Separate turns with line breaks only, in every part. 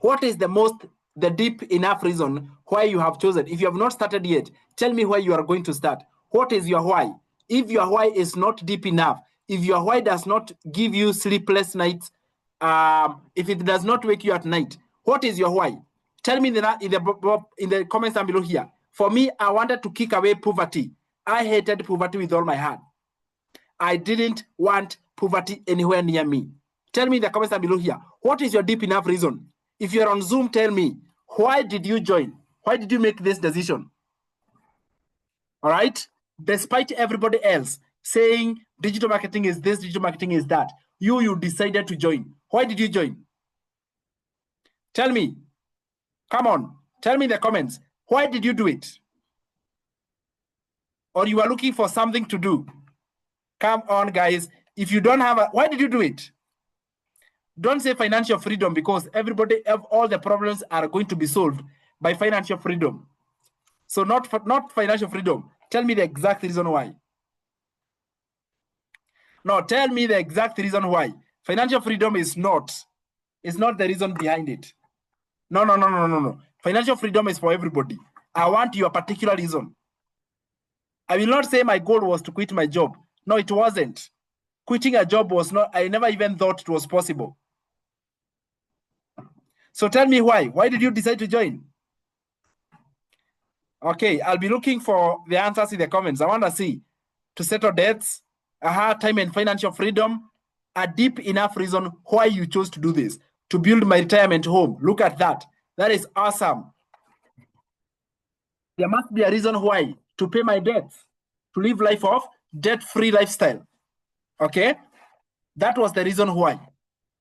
What is the deep enough reason why you have chosen? If you have not started yet, tell me why you are going to start. What is your why? If your why is not deep enough, if your why does not give you sleepless nights, if it does not wake you at night, what is your why? Tell me in the comments down below here. For me, I wanted to kick away poverty. I hated poverty with all my heart. I didn't want poverty anywhere near me. Tell me in the comments down below here. What is your deep enough reason? If you're on Zoom, tell me, why did you join? Why did you make this decision? All right? Despite everybody else saying digital marketing is this, digital marketing is that, you decided to join. Why did you join? Tell me. Come on. Tell me in the comments. Why did you do it? Or you are looking for something to do? Come on, guys. If you don't have why did you do it? Don't say financial freedom, because all the problems are going to be solved by financial freedom. So not financial freedom. Tell me the exact reason why. No, tell me the exact reason why. Financial freedom is not the reason behind it. No. Financial freedom is for everybody. I want your particular reason. I will not say my goal was to quit my job. No, it wasn't. Quitting a job was not, I never even thought it was possible. So tell me why. Why did you decide to join? Okay, I'll be looking for the answers in the comments. I want to see to settle debts, a hard time and financial freedom, a deep enough reason why you chose to do this, to build my retirement home. Look at that. That is awesome. There must be a reason why, to pay my debts, to live life of debt-free lifestyle. Okay, that was the reason why.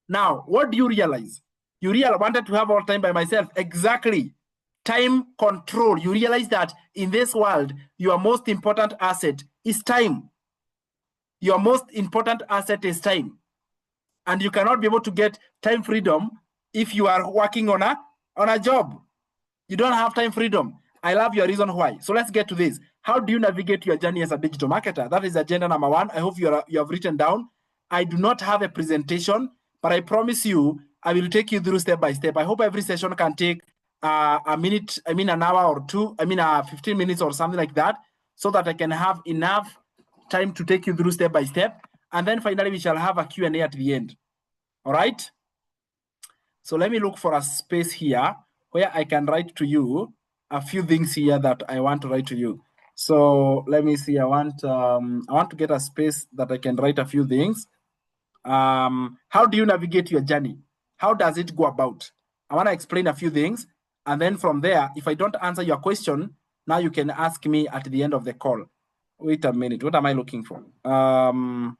Now, what do you realize? You wanted to have all time by myself. Exactly. Time control. You realize that in this world, your most important asset is time. Your most important asset is time. And you cannot be able to get time freedom if you are working on a job. You don't have time freedom. I love your reason why. So let's get to this. How do you navigate your journey as a digital marketer? That is agenda number 1. I hope you have written down. I do not have a presentation, but I promise you, I will take you through step by step. I hope every session can take a minute, an hour or two, 15 minutes or something like that, so that I can have enough time to take you through step by step. And then finally, we shall have a Q&A at the end. All right? So let me look for a space here where I can write to you a few things here that I want to write to you. So let me see. I want to get a space that I can write a few things. How do you navigate your journey? How does it go about? I want to explain a few things. And then from there, if I don't answer your question, now you can ask me at the end of the call. Wait a minute. What am I looking for? All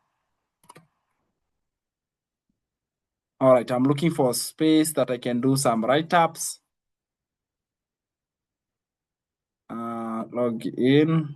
right. I'm looking for a space that I can do some write-ups. Log in.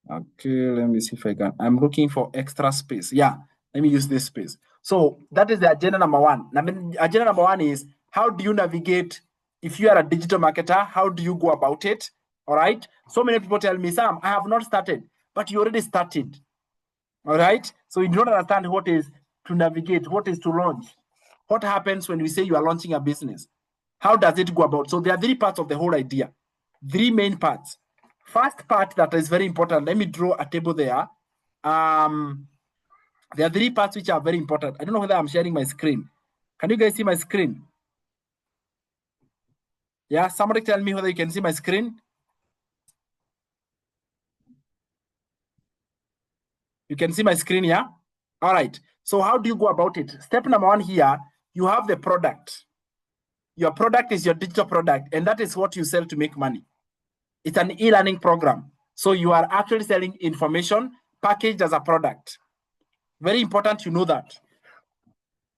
Okay, let me see if I can. I'm looking for extra space. Yeah, let me use this space. So that is the agenda number 1. Agenda number 1 is, how do you navigate? If you are a digital marketer, how do you go about it? All right. So many people tell me, Sam, I have not started, but you already started. All right. So you don't understand what is to navigate, what is to launch. What happens when we say you are launching a business? How does it go about? So there are 3 parts of the whole idea. 3 main parts. First part that is very important. Let me draw a table there. There are 3 parts which are very important. I don't know whether I'm sharing my screen. Can you guys see my screen? Yeah, somebody tell me whether you can see my screen. You can see my screen, yeah? All right. So how do you go about it? Step number 1 here, you have the product. Your product is your digital product, and that is what you sell to make money. It's an e-learning program. So you are actually selling information packaged as a product. Very important you know that.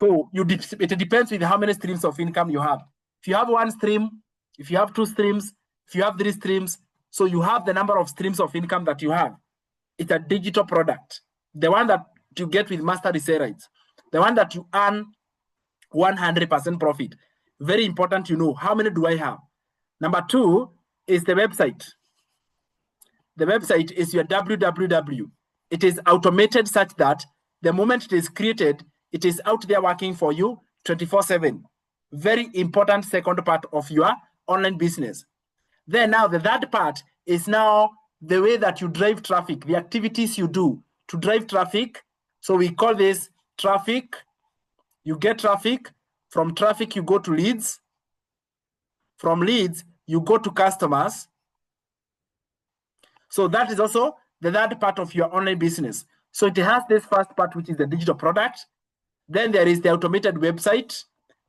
So it depends with how many streams of income you have. If you have 1 stream, if you have 2 streams, if you have 3 streams, so you have the number of streams of income that you have. It's a digital product. The one that you get with master resale rights. The one that you earn 100% profit. Very important you know, how many do I have? Number 2 is the website. The website is your www. It is automated such that the moment it is created, It is out there working for you 24/7. Very important second part of your online business. Then now the third part is now the way that you drive traffic, the activities you do to drive traffic. So we call this traffic. You get traffic. From traffic, you go to leads. From leads, you go to customers. So that is also the third part of your online business. So it has this first part, which is the digital product. Then there is the automated website.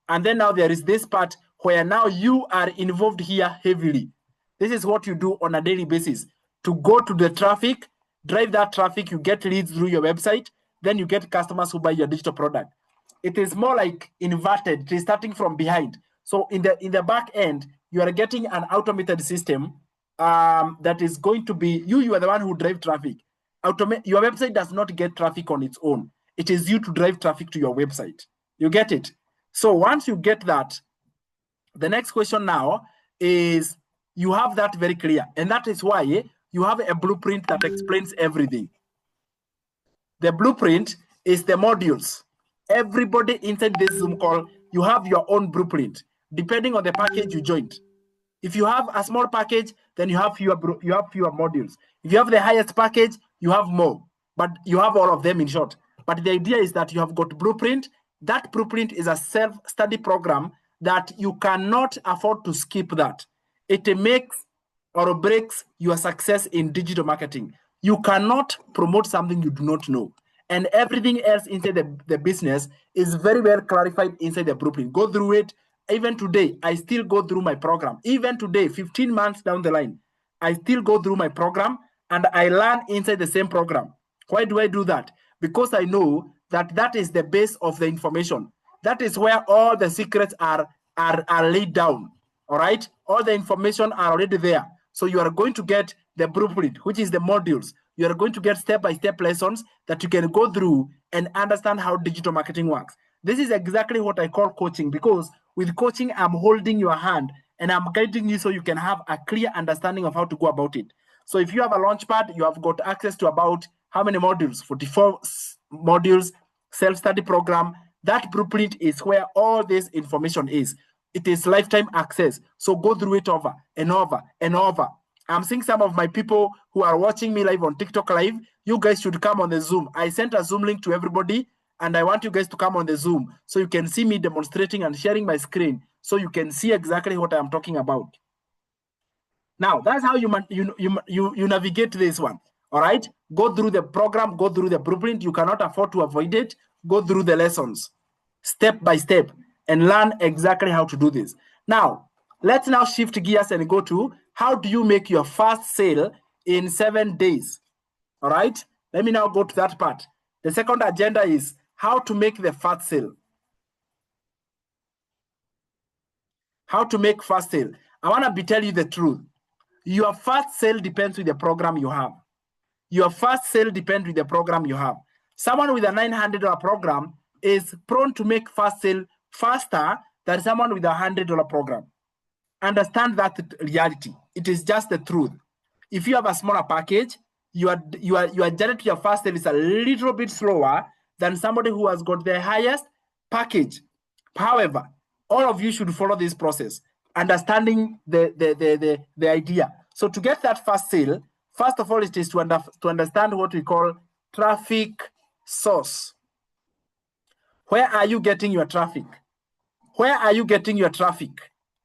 And then now there is this part where now you are involved here heavily. This is what you do on a daily basis. To go to the traffic, drive that traffic, you get leads through your website, then you get customers who buy your digital product. It is more like inverted. It is starting from behind. So in the back end, you are getting an automated system that is going to be, you are the one who drive traffic. Your website does not get traffic on its own. It is you to drive traffic to your website. You get it? So once you get that, the next question now is you have that very clear. And that is why you have a blueprint that explains everything. The blueprint is the modules. Everybody inside this Zoom call, you have your own blueprint, depending on the package you joined. If you have a small package, then you have fewer modules. If you have the highest package, you have more, but you have all of them in short. But the idea is that you have got blueprint. That blueprint is a self-study program that you cannot afford to skip that. It makes or breaks your success in digital marketing. You cannot promote something you do not know. And everything else inside the business is very well clarified inside the blueprint. Go through it. Even today, I still go through my program. Even today, 15 months down the line, I still go through my program and I learn inside the same program. Why do I do that? Because I know that that is the base of the information. That is where all the secrets are laid down. All right? All the information are already there. So you are going to get the blueprint, which is the modules. You are going to get step-by-step lessons that you can go through and understand how digital marketing works. This is exactly what I call coaching, because with coaching, I'm holding your hand and I'm guiding you so you can have a clear understanding of how to go about it. So if you have a Launchpad, you have got access to about how many modules? 44 modules, self-study program. That blueprint is where all this information is. It is lifetime access. So go through it over and over and over. I'm seeing some of my people who are watching me live on TikTok Live. You guys should come on the Zoom. I sent a Zoom link to everybody, and I want you guys to come on the Zoom so you can see me demonstrating and sharing my screen so you can see exactly what I'm talking about. Now, that's how you navigate this one. All right? Go through the program, go through the blueprint. You cannot afford to avoid it. Go through the lessons step by step and learn exactly how to do this. Now, let's now shift gears and go to how do you make your first sale in 7 days? All right? Let me now go to that part. The second agenda is how to make the first sale. How to make first sale. I want to tell you the truth. Your first sale depends with the program you have. Your first sale depends with the program you have. Someone with a $900 program is prone to make first sale faster than someone with a $100 program. Understand that reality. It is just the truth. If you have a smaller package, your journey to your first sale is a little bit slower than somebody who has got the highest package. However, all of you should follow this process, understanding the idea. So to get that first sale, first of all, it is to understand what we call traffic source. Where are you getting your traffic? Where are you getting your traffic?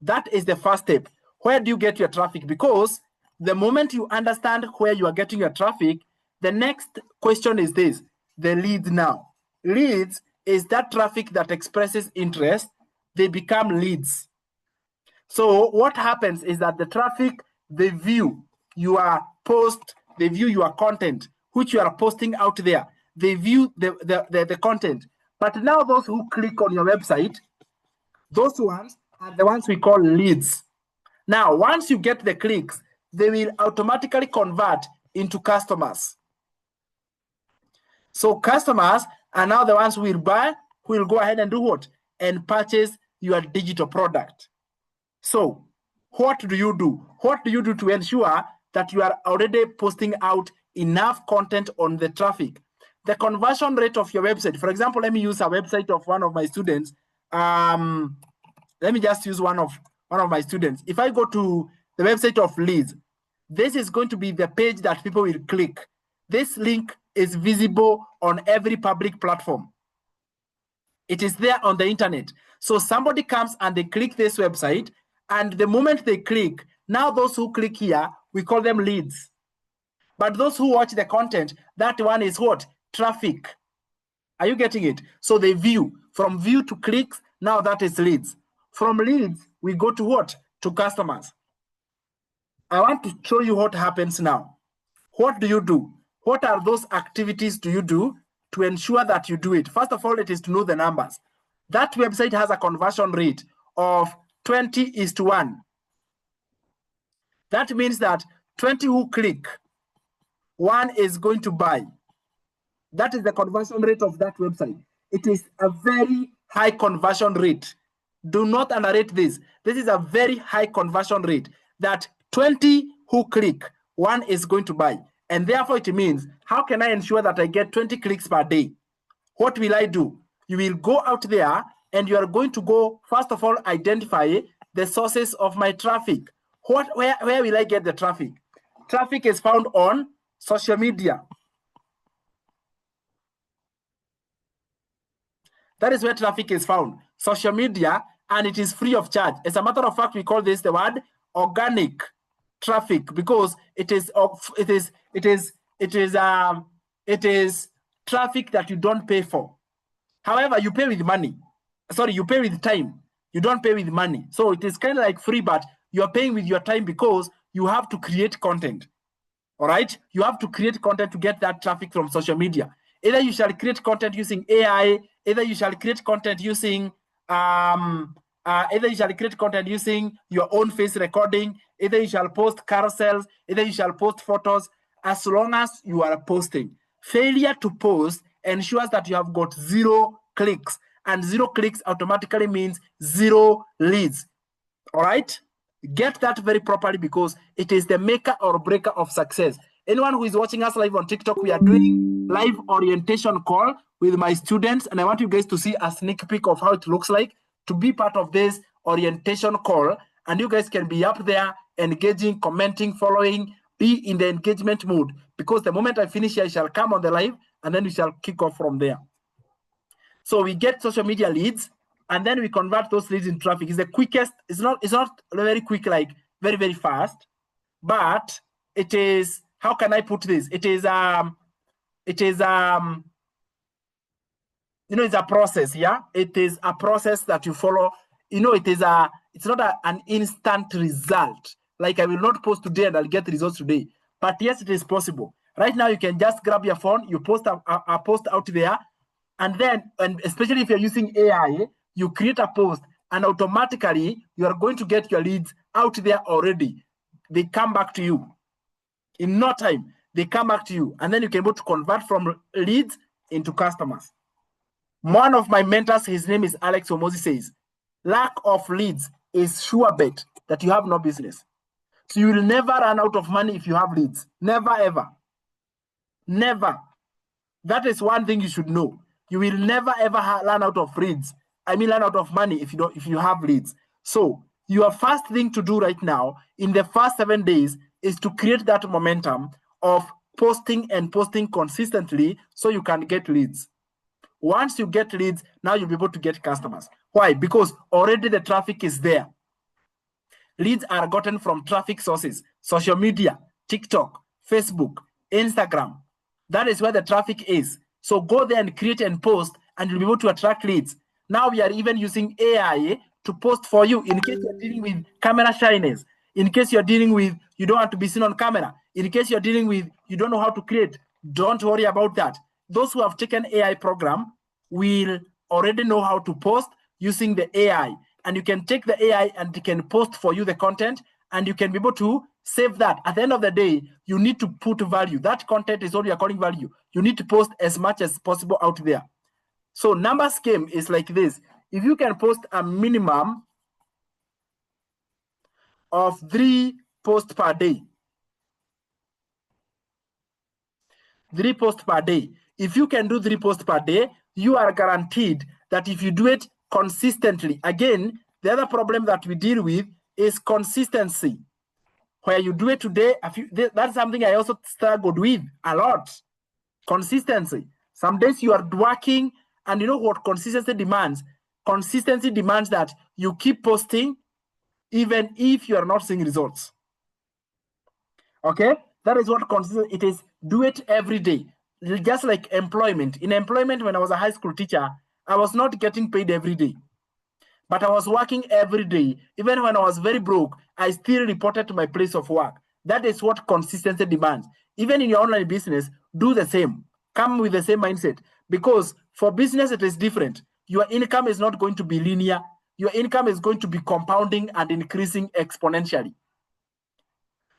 That is the first step. Where do you get your traffic? Because the moment you understand where you are getting your traffic, the next question is this, the lead now. Leads is that traffic that expresses interest. They become leads. So what happens is that the traffic, they view your post, they view your content, which you are posting out there. They view the content. But now those who click on your website, those ones are the ones we call leads. Now, once you get the clicks, they will automatically convert into customers. So customers are now the ones who will buy, who will go ahead and do what? And purchase your digital product. So what do you do? What do you do to ensure that you are already posting out enough content on the traffic the conversion rate of your website. For example, let me use a website of one of my students. Let me just use one of my students. If I go to the website of Leeds, this is going to be the page that people will click. This link is visible on every public platform. It is there on the internet. So somebody comes and they click this website, and the moment they click, now those who click here, we call them leads. But those who watch the content, that one is what? Traffic. Are you getting it? So they view. From view to clicks, now that is leads. From leads, we go to what? To customers. I want to show you what happens now. What do you do? What are those activities do you do to ensure that you do it? First of all, it is to know the numbers. That website has a conversion rate of 20:1. That means that 20 who click, 1 is going to buy. That is the conversion rate of that website. It is a very high conversion rate. Do not underrate this. This is a very high conversion rate, that 20 who click, 1 is going to buy. And therefore it means, how can I ensure that I get 20 clicks per day? What will I do? You will go out there and you are going to go, first of all, identify the sources of my traffic. Where will I get the traffic? Traffic is found on social media. That is where traffic is found, social media, and it is free of charge. As a matter of fact, we call this the word organic traffic, because it is traffic that you don't pay for. However, you pay with money. Sorry, you pay with time. You don't pay with money. So it is kind of like free, but you are paying with your time because you have to create content. All right, you have to create content to get that traffic from social media. Either you shall create content using AI, either you shall create content using your own face recording, either you shall post carousels, either you shall post photos. As long as you are posting, failure to post ensures that you have got 0 clicks, and 0 clicks automatically means 0 leads. All right, get that very properly, because it is the maker or breaker of success. Anyone who is watching us live on TikTok, we are doing live orientation call with my students, and I want you guys to see a sneak peek of how it looks like to be part of this orientation call. And you guys can be up there engaging, commenting, following, be in the engagement mode, because the moment I finish, I shall come on the live and then we shall kick off from there. So we get social media leads, and then we convert those leads in traffic. It's the quickest. It's not very quick, like very, very fast, but it is, how can I put this? It is it's a process. Yeah, it is a process that you follow. It's not an instant result. Like, I will not post today and I'll get results today. But yes, it is possible. Right now, you can just grab your phone, you post a post out there, and especially if you're using AI, you create a post, and automatically you are going to get your leads out there already. They come back to you in no time. They come back to you, and then you can be able to convert from leads into customers. One of my mentors, his name is Alex Omozi, says, lack of leads is sure bet that you have no business. So you will never run out of money if you have leads. Never, ever. Never. That is one thing you should know. You will never, ever run out of leads. Run out of money if you have leads. So your first thing to do right now in the first 7 days is to create that momentum of posting and posting consistently so you can get leads. Once you get leads, now you'll be able to get customers. Why? Because already the traffic is there. Leads are gotten from traffic sources, social media, TikTok, Facebook, Instagram. That is where the traffic is. So go there and create and post, and you'll be able to attract leads. Now we are even using AI to post for you in case you're dealing with camera shyness, in case you're dealing with you don't want to be seen on camera, in case you're dealing with you don't know how to create. Don't worry about that. Those who have taken AI program will already know how to post using the AI. And you can take the AI and it can post for you the content, and you can be able to save that. At the end of the day, you need to put value. That content is what we are calling value. You need to post as much as possible out there. So numbers game is like this. If you can post a minimum of 3 posts per day, 3 posts per day, If you can do 3 posts per day, you are guaranteed that if you do it consistently, again, the other problem that we deal with is consistency. Where you do it today, that's something I also struggled with a lot. Consistency. Some days you are working, and you know what consistency demands? Consistency demands that you keep posting even if you are not seeing results. Okay? That is what consistency it is. Do it every day. Just like employment. In employment, when I was a high school teacher, I was not getting paid every day. But I was working every day. Even when I was very broke, I still reported to my place of work. That is what consistency demands. Even in your online business, do the same. Come with the same mindset. Because for business, it is different. Your income is not going to be linear. Your income is going to be compounding and increasing exponentially.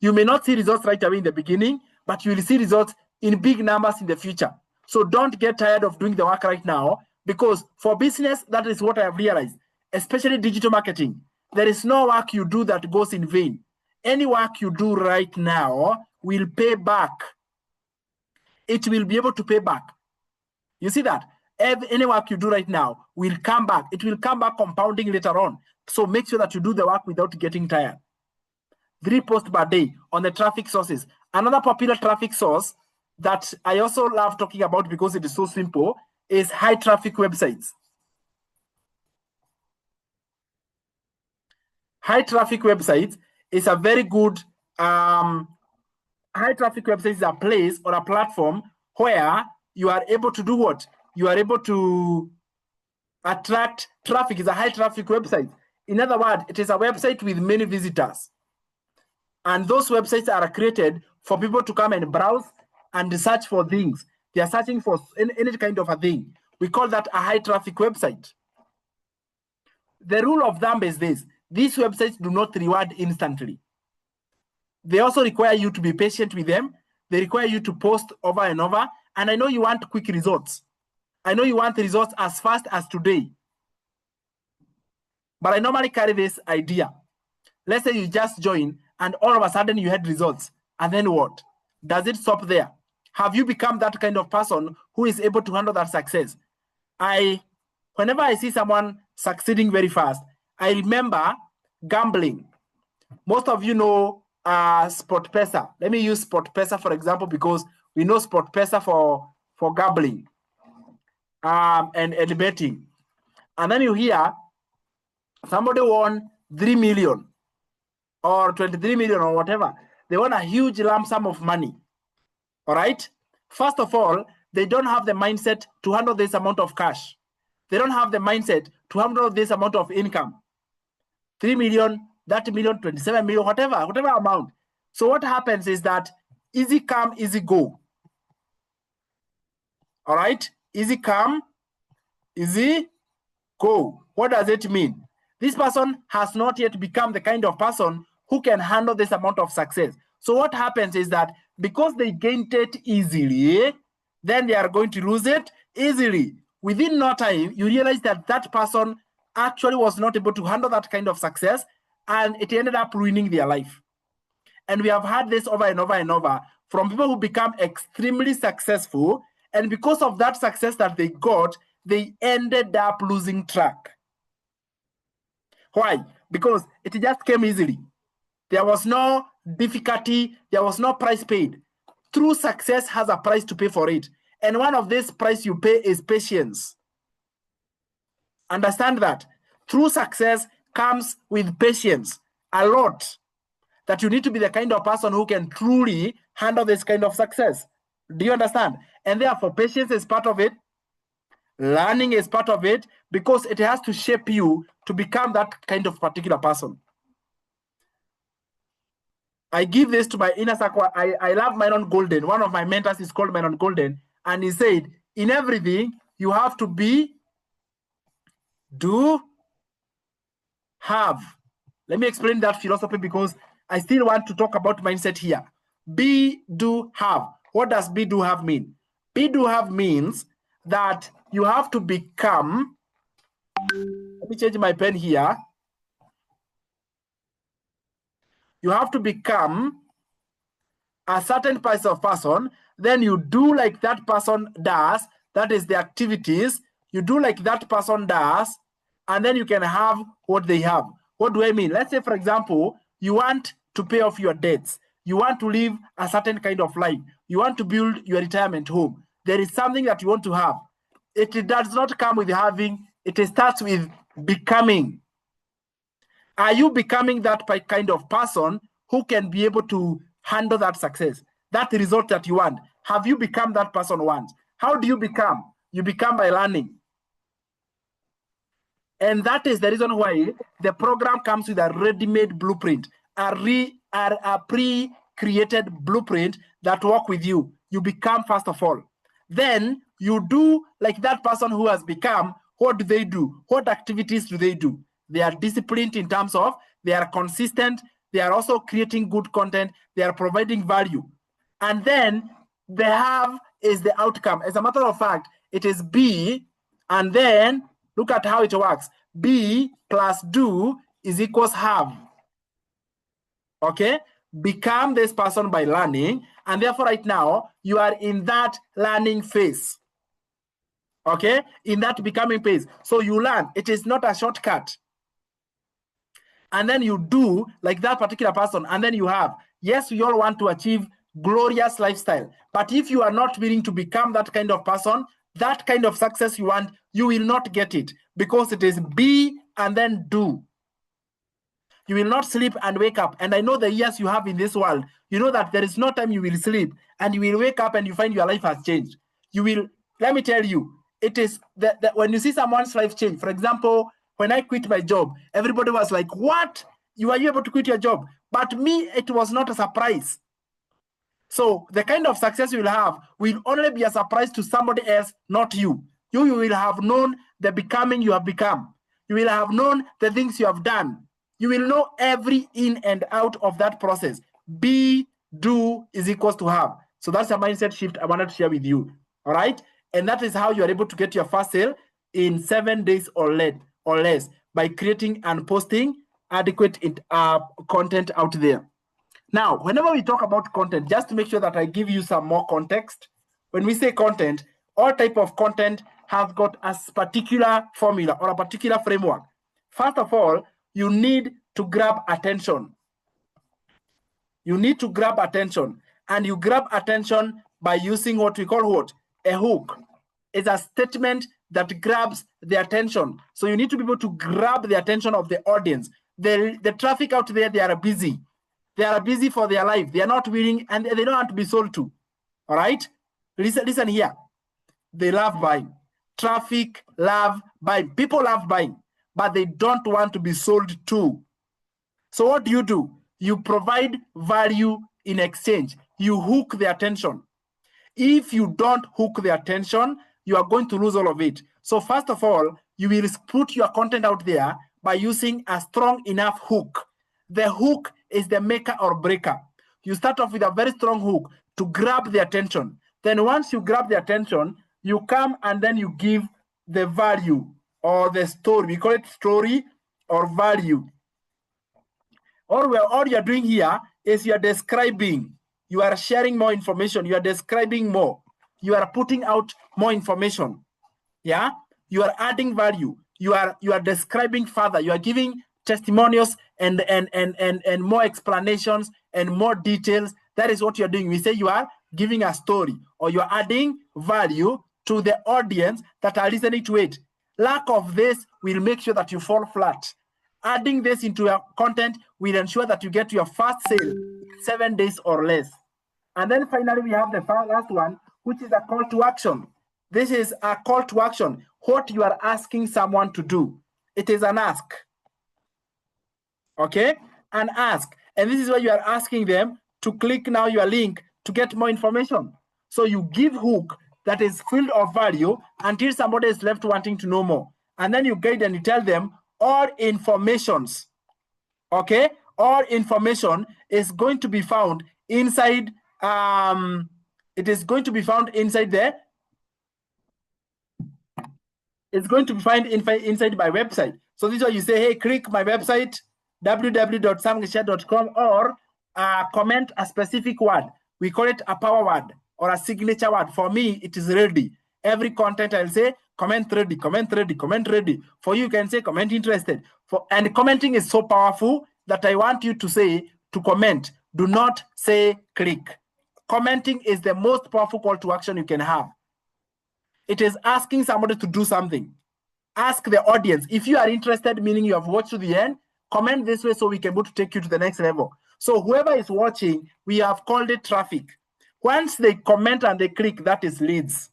You may not see results right away in the beginning, but you will see results in big numbers in the future. So don't get tired of doing the work right now, because for business, that is what I have realized, especially digital marketing. There is no work you do that goes in vain. Any work you do right now will pay back. It will be able to pay back. You see that? Any work you do right now will come back. It will come back compounding later on. So make sure that you do the work without getting tired. 3 posts per day on the traffic sources. Another popular traffic source that I also love talking about because it is so simple is high traffic websites. High traffic websites is a very good, high traffic websites is a place or a platform where you are able to do what? You are able to attract traffic. It's a high traffic website. In other words, it is a website with many visitors. And those websites are created for people to come and browse and search for things. They are searching for any kind of a thing. We call that a high traffic website. The rule of thumb is this: these websites do not reward instantly. They also require you to be patient with them. They require you to post over and over. And I know you want quick results. I know you want results as fast as today. But I normally carry this idea. Let's say you just join and all of a sudden you had results. And then what? Does it stop there? Have you become that kind of person who is able to handle that success? Whenever I see someone succeeding very fast, I remember gambling. Most of you know SportPesa. Let me use SportPesa for example, because we know SportPesa for gambling and betting. And then you hear somebody won 3 million or 23 million or whatever. They won a huge lump sum of money. All right? First of all, they don't have the mindset to handle this amount of cash. They don't have the mindset to handle this amount of income. 3 million, 30 million, 27 million, whatever amount. So what happens is that easy come, easy go. All right? Easy come, easy go. What does it mean? This person has not yet become the kind of person who can handle this amount of success. So what happens is that because they gained it easily, then they are going to lose it easily. Within no time, you realize that that person actually was not able to handle that kind of success, and it ended up ruining their life. And we have had this over and over and over from people who become extremely successful, and because of that success that they got, they ended up losing track. Why? Because it just came easily. There was no difficulty. There was no price paid. True success has a price to pay for it. And one of these price you pay is patience. Understand that. True success comes with patience. A lot. That you need to be the kind of person who can truly handle this kind of success. Do you understand? And therefore, patience is part of it. Learning is part of it, because it has to shape you to become that kind of particular person. I give this to my inner circle. I love Myron Golden. One of my mentors is called Myron Golden. And he said, in everything, you have to be, do, have. Let me explain that philosophy, because I still want to talk about mindset here. Be, do, have. What does be, do, have mean? Be, do, have means that you have to become, let me change my pen here. You have to become a certain type of person then you do like that person does. That is the activities. You do like that person does, and then you can have what they have. What do I mean? Let's say, for example, you want to pay off your debts. You want to live a certain kind of life. You want to build your retirement home. There is something that you want to have. It does not come with having. It starts with becoming. Are you becoming that kind of person who can be able to handle that success, that result that you want? Have you become that person once? How do you become? You become by learning. And that is the reason why the program comes with a ready-made blueprint, a pre-created blueprint that work with you. You become first of all. Then you do like that person who has become. What do they do? What activities do they do? They are disciplined in terms of they are consistent. They are also creating good content. They are providing value. And then the have is the outcome. As a matter of fact, it is be, and then look at how it works. Be plus do is equals have. Okay? Become this person by learning. And therefore, right now, you are in that learning phase. Okay? In that becoming phase. So you learn. It is not a shortcut. And then you do like that particular person. And then you have. Yes, we all want to achieve glorious lifestyle. But if you are not willing to become that kind of person, that kind of success you want, you will not get it, because it is be and then do. You will not sleep and wake up. And I know the years you have in this world, you know that there is no time you will sleep, and you will wake up and you find your life has changed. You will, let me tell you, it is that when you see someone's life change. For example, when I quit my job, everybody was like, what? Are you able to quit your job? But me, it was not a surprise. So the kind of success you will have will only be a surprise to somebody else, not you. You will have known the becoming you have become. You will have known the things you have done. You will know every in and out of that process. Be, do is equals to have. So that's a mindset shift I wanted to share with you. All right? And that is how you are able to get your first sale in 7 days or less by creating and posting adequate content out there. Now, whenever we talk about content, just to make sure that I give you some more context, when we say content, all type of content has got a particular formula or a particular framework. First of all, you need to grab attention. You need to grab attention. And you grab attention by using what we call what? A hook. It's a statement that grabs the attention. So you need to be able to grab the attention of the audience. The traffic out there, they are busy. They are busy for their life. They are not willing, and they don't want to be sold to. All right? Listen here. They love buying. Traffic love buying. People love buying, but they don't want to be sold to. So what do? You provide value in exchange. You hook the attention. If you don't hook the attention, you are going to lose all of it. So first of all, you will put your content out there by using a strong enough hook. The hook is the maker or breaker. You start off with a very strong hook to grab the attention. Then once you grab the attention, you come and then you give the value or the story. We call it story or value. All you're doing here is you're describing. You are sharing more information. You are describing more. You are putting out more information. Yeah? You are adding value. You are describing further. You are giving testimonials and more explanations and more details. That is what you're doing. We say you are giving a story, or you are adding value to the audience that are listening to it. Lack of this will make sure that you fall flat. Adding this into your content will ensure that you get your first sale in 7 days or less. And then finally, we have the last one, which is a call to action. This is a call to action. What you are asking someone to do. It is an ask. Okay? An ask. And this is where you are asking them to click now your link to get more information. So you give hook that is filled of value until somebody is left wanting to know more. And then you guide and you tell them all informations. Okay? All information is going to be found inside, it is going to be found inside there. It's going to be found inside my website. So this is why you say, hey, click my website, www.samgisha.com, or comment a specific word. We call it a power word. or a signature word. For me, it is ready. Every content I'll say, comment ready, comment ready, comment ready. For you can say comment interested. And commenting is so powerful that I want you to say to comment. Do not say click. Commenting is the most powerful call to action you can have. It is asking somebody to do something. Ask the audience. If you are interested, meaning you have watched to the end, comment this way so we can be able to take you to the next level. So whoever is watching, we have called it traffic. Once they comment and they click, that is leads.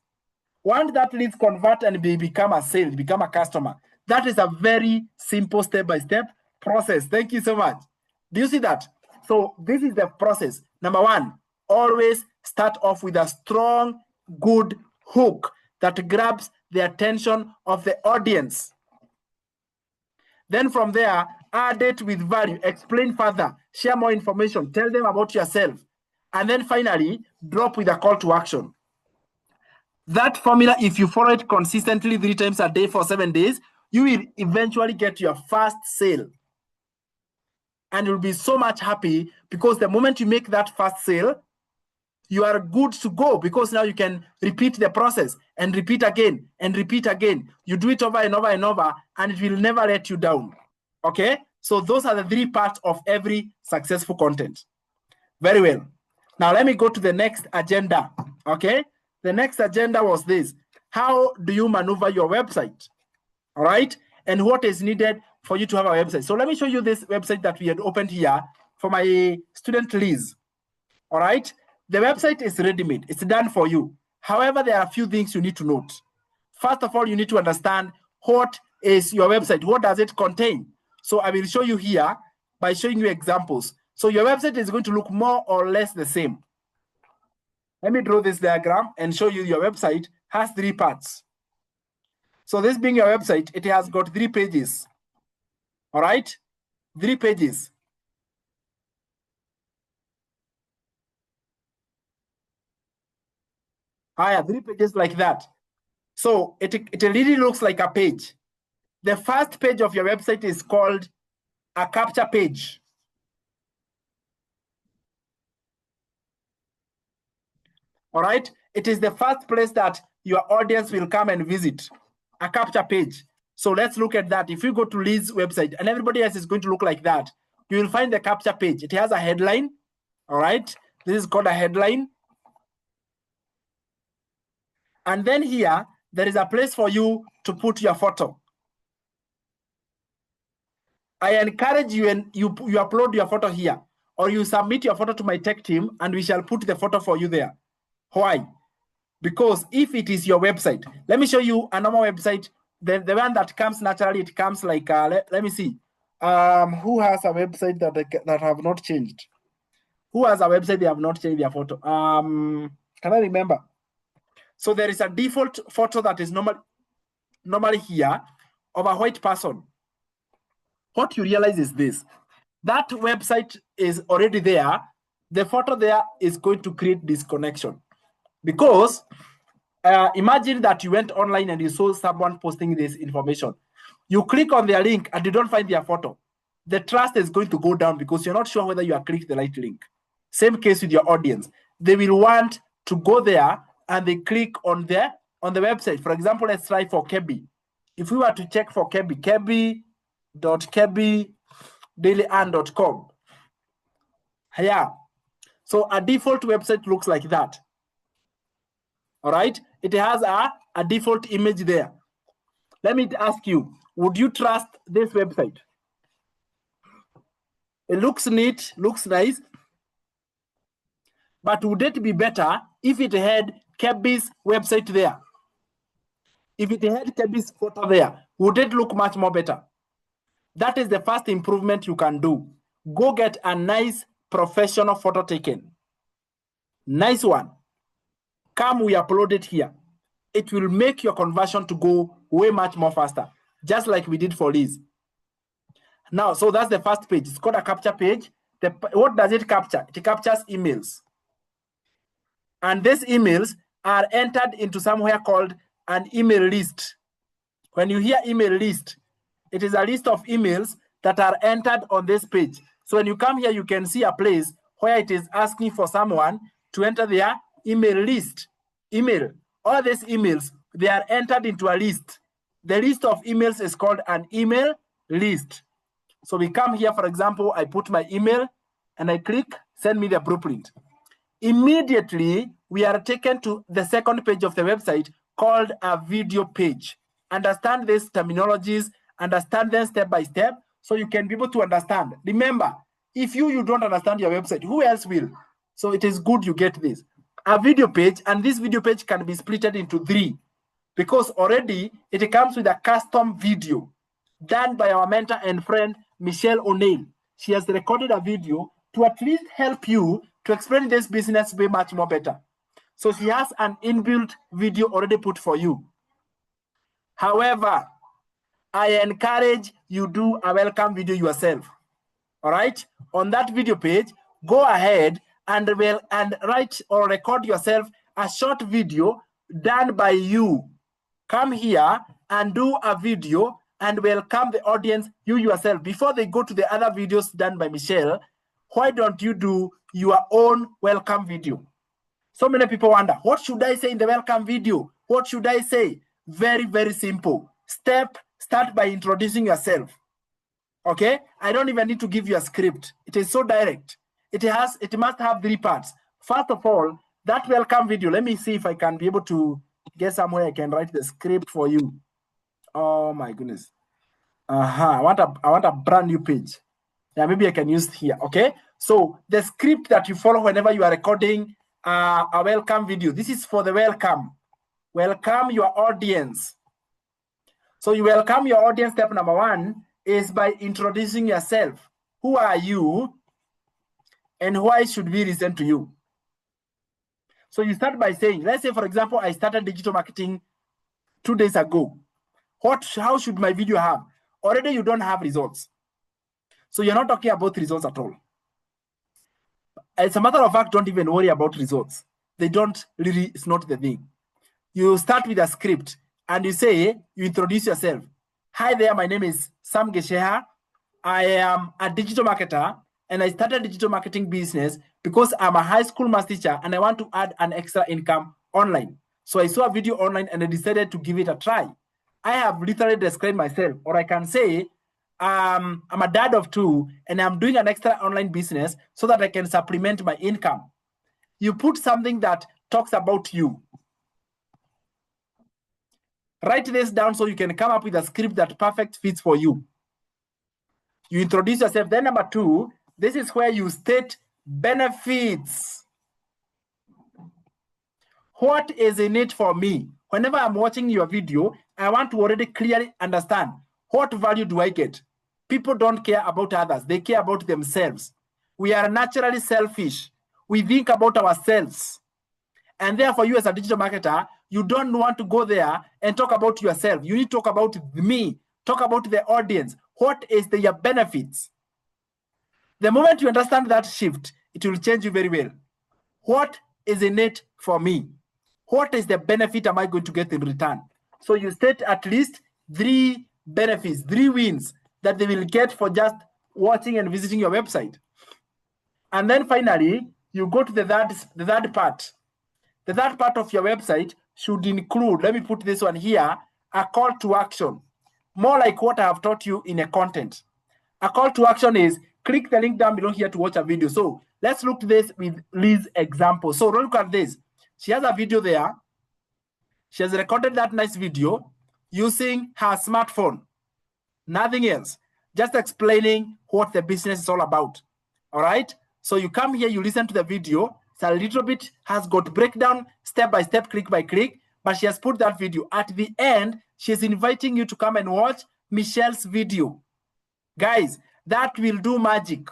Once that leads convert and become a sale, become a customer, that is a very simple step-by-step process. Thank you so much. Do you see that? So this is the process. Number one, always start off with a strong, good hook that grabs the attention of the audience. Then from there, add it with value, explain further, share more information, tell them about yourself. And then finally, drop with a call to action. That formula, if you follow it consistently 3 times a day for 7 days, you will eventually get your first sale. And you'll be so much happy because the moment you make that first sale, you are good to go because now you can repeat the process and repeat again and repeat again. You do it over and over and over, and it will never let you down. Okay? So those are the 3 parts of every successful content. Very well. Now let me go to the next agenda. Okay? The next agenda was this. How do you maneuver your website? All right? And what is needed for you to have a website? So let me show you this website that we had opened here for my student Liz. All right? The website is ready-made. It's done for you. However, there are a few things you need to note. First of all, you need to understand what is your website. What does it contain? So I will show you here by showing you examples. So your website is going to look more or less the same. Let me draw this diagram and show you your website has 3 parts. So this being your website, it has got 3 pages. All right? 3 pages. I have 3 pages like that. So it really looks like a page. The first page of your website is called a capture page. All right? It is the first place that your audience will come and visit, a capture page. So let's look at that. If you go to Liz's website, and everybody else is going to look like that, you will find the capture page. It has a headline. All right? This is called a headline. And then here, there is a place for you to put your photo. I encourage you, and you upload your photo here, or you submit your photo to my tech team, and we shall put the photo for you there. Why? Because if it is your website, let me show you a normal website. The one that comes naturally, it comes like, let me see. Who has a website that have not changed? Who has a website they have not changed their photo? Can I remember? So there is a default photo that is normally here of a white person. What you realize is this. That website is already there. The photo there is going to create disconnection. Because imagine that you went online and you saw someone posting this information. You click on their link and you don't find their photo. The trust is going to go down because you're not sure whether you are clicking the right link. Same case with your audience. They will want to go there and they click on the website. For example, let's try for Kebi. If we were to check for Kebi, kebi.kebidailyand.com. Yeah. So a default website looks like that. All right. It has a default image there. Let me ask you, would you trust this website? It looks neat, looks nice. But would it be better if it had Kebi's website there? If it had Kebi's photo there, would it look much more better? That is the first improvement you can do. Go get a nice professional photo taken. Nice one. Come, we upload it here. It will make your conversion to go way much more faster, just like we did for Liz. Now, so that's the first page. It's called a capture page. What does it capture? It captures emails. And these emails are entered into somewhere called an email list. When you hear email list, it is a list of emails that are entered on this page. So when you come here, you can see a place where it is asking for someone to enter their email list. Email. All these emails, they are entered into a list. The list of emails is called an email list. So we come here, for example, I put my email and I click send me the blueprint. Immediately, we are taken to the second page of the website called a video page. Understand these terminologies, understand them step by step, so you can be able to understand. Remember, if you don't understand your website, who else will? So it is good you get this. A video page, and this video page can be splitted into 3 because already it comes with a custom video done by our mentor and friend, Michelle O'Neill. She has recorded a video to at least help you to explain this business way much more better. So she has an inbuilt video already put for you. However, I encourage you do a welcome video yourself. All right? On that video page, go ahead and write or record yourself a short video done by you. Come here and do a video and welcome the audience, you yourself. Before they go to the other videos done by Michelle, why don't you do your own welcome video? So many people wonder, what should I say in the welcome video? What should I say? Very, very simple. Start by introducing yourself. Okay? I don't even need to give you a script. It is so direct. It must have 3 parts. First of all, that welcome video, let me see if I can be able to get somewhere I can write the script for you. Oh my goodness. I want a brand new page. Yeah, maybe I can use it here. Okay. So the script that you follow whenever you are recording a welcome video. This is for the welcome. Welcome your audience. So you welcome your audience. Step number 1 is by introducing yourself. Who are you? And why should we listen to you? So you start by saying, let's say, for example, I started digital marketing 2 days ago. How should my video have? Already you don't have results. So you're not talking about results at all. As a matter of fact, don't even worry about results. They don't really, it's not the thing. You start with a script and you say, you introduce yourself. Hi there, my name is Sam Gesheha. I am a digital marketer and I started a digital marketing business because I'm a high school math teacher and I want to add an extra income online. So I saw a video online and I decided to give it a try. I have literally described myself, or I can say, I'm a dad of 2 and I'm doing an extra online business so that I can supplement my income. You put something that talks about you. Write this down so you can come up with a script that perfect fits for you. You introduce yourself. Then number 2, this is where you state benefits. What is in it for me? Whenever I'm watching your video, I want to already clearly understand what value do I get. People don't care about others. They care about themselves. We are naturally selfish. We think about ourselves. And therefore, you as a digital marketer, you don't want to go there and talk about yourself. You need to talk about me. Talk about the audience. What is their benefits? The moment you understand that shift, it will change you very well. What is in it for me? What is the benefit am I going to get in return? So you state at least 3 benefits, 3 wins that they will get for just watching and visiting your website. And then finally, you go to the third part. The third part of your website should include, let me put this one here, a call to action. More like what I have taught you in a content. A call to action is click the link down below here to watch a video. So let's look at this with Liz's example. So look at this. She has a video there. She has recorded that nice video using her smartphone. Nothing else. Just explaining what the business is all about. All right? So you come here, you listen to the video. It's a little bit, has got breakdown, step by step, click by click. But she has put that video. At the end, she's inviting you to come and watch Michelle's video. Guys, that will do magic.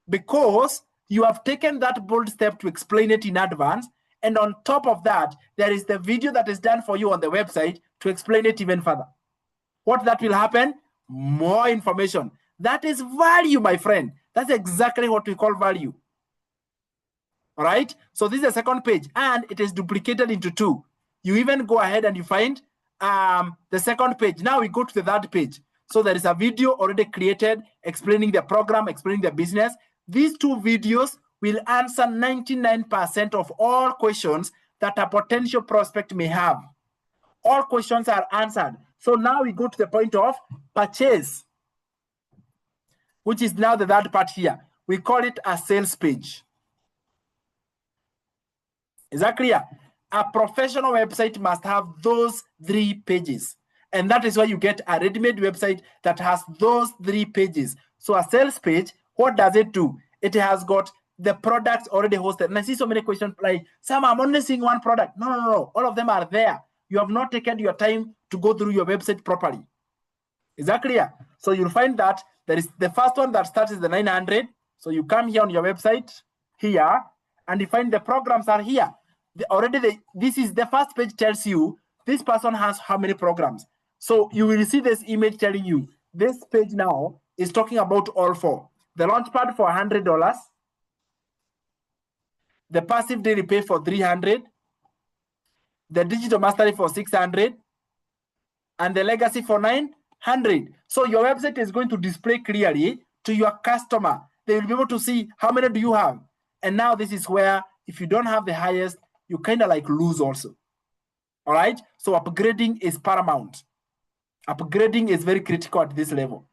Because you have taken that bold step to explain it in advance. And on top of that, there is the video that is done for you on the website to explain it even further. What that will happen? More information. That is value, my friend. That's exactly what we call value. All right? So this is the second page, and it is duplicated into 2. You even go ahead and you find the second page. Now we go to the third page. So there is a video already created explaining the program, explaining the business. These 2 videos will answer 99% of all questions that a potential prospect may have. All questions are answered. So now we go to the point of purchase, which is now the third part here. We call it a sales page. Is that clear? A professional website must have those 3 pages. And that is why you get a ready-made website that has those 3 pages. So a sales page, what does it do? It has got the products already hosted. And I see so many questions like, Sam, I'm only seeing one product. No. All of them are there. You have not taken your time to go through your website properly. Is that clear? So you'll find that there is the first one that starts is the 900. So you come here on your website here, and you find the programs are here. This is the first page tells you this person has how many programs. So you will see this image telling you this page now is talking about all 4. The Launchpad for $100, the passive daily pay for $300, the digital mastery for $600, and the legacy for $900. So your website is going to display clearly to your customer. They will be able to see how many do you have. And now this is where if you don't have the highest, you kind of like lose also. All right. So upgrading is paramount. Upgrading is very critical at this level.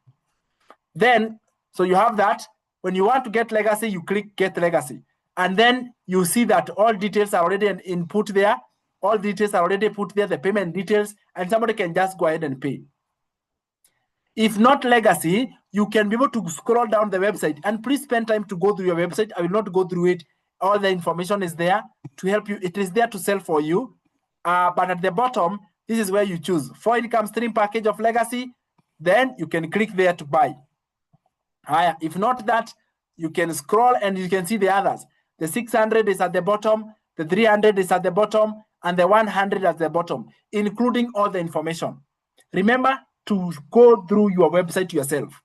Then, so you have that. When you want to get legacy, you click get legacy. And then you see that all details are already input there. All details are already put there, the payment details, and somebody can just go ahead and pay. If not legacy, you can be able to scroll down the website, and please spend time to go through your website. I will not go through it. All the information is there to help you. It is there to sell for you. But at the bottom, this is where you choose 4 income stream package of legacy. Then you can click there to buy. If not that, you can scroll and you can see the others. The 600 is at the bottom, the 300 is at the bottom, and the 100 at the bottom, including all the information. Remember to go through your website yourself,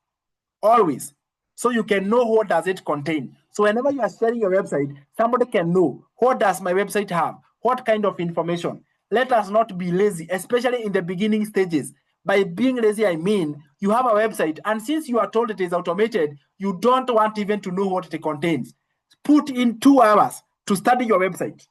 always, so you can know what does it contain. So whenever you are sharing your website, somebody can know, what does my website have? What kind of information? Let us not be lazy, especially in the beginning stages. By being lazy, I mean you have a website, and since you are told it is automated, you don't want even to know what it contains. Put in 2 hours to study your website.